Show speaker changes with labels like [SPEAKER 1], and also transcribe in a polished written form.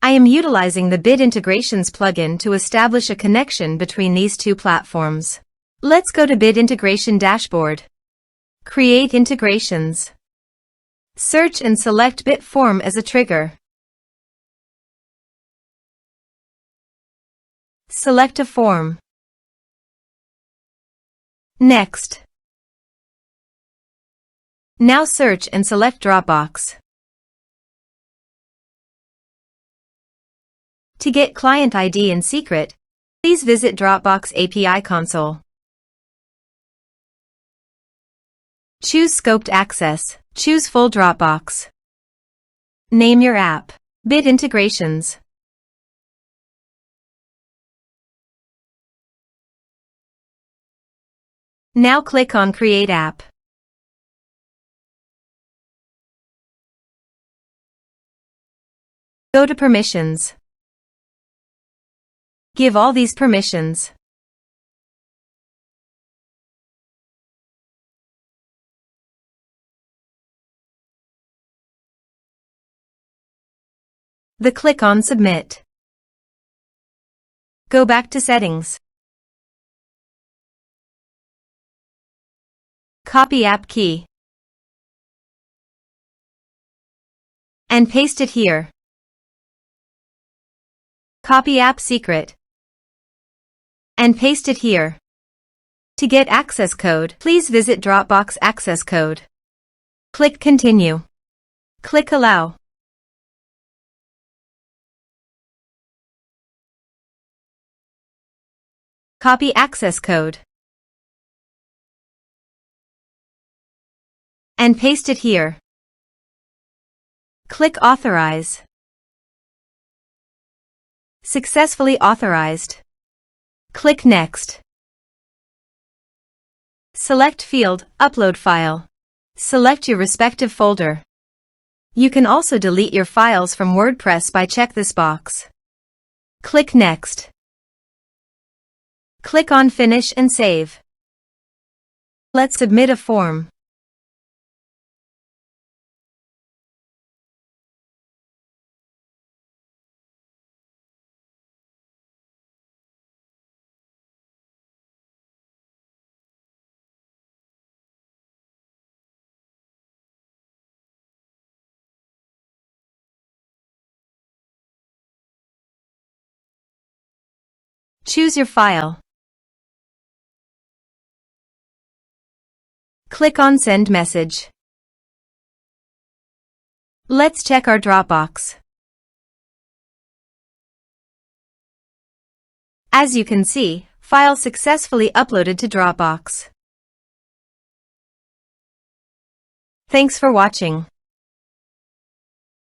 [SPEAKER 1] I am utilizing the Bit Integrations plugin to establish a connection between these two platforms. Let's go to Bit Integration Dashboard. Create integrations. Search and select Bit Form as a trigger. Select a form. Next. Now search and select Dropbox. To get client ID and secret, please visit Dropbox API console. Choose Scoped Access. Choose Full Dropbox. Name your app. Bit Integrations. Now click on Create App. Go to Permissions. Give all these permissions. Click on Submit. Go back to Settings. Copy app key and paste it here. Copy app secret and paste it here. To get access code, please visit Dropbox access code. Click Continue. Click Allow. Copy access code and paste it here. Click Authorize. Successfully authorized. Click Next. Select field, Upload file. Select your respective folder. You can also delete your files from WordPress by check this box. Click Next. Click on Finish and Save. Let's submit a form. Choose your file. Click on Send Message. Let's check our Dropbox. As you can see, file successfully uploaded to Dropbox. Thanks for watching.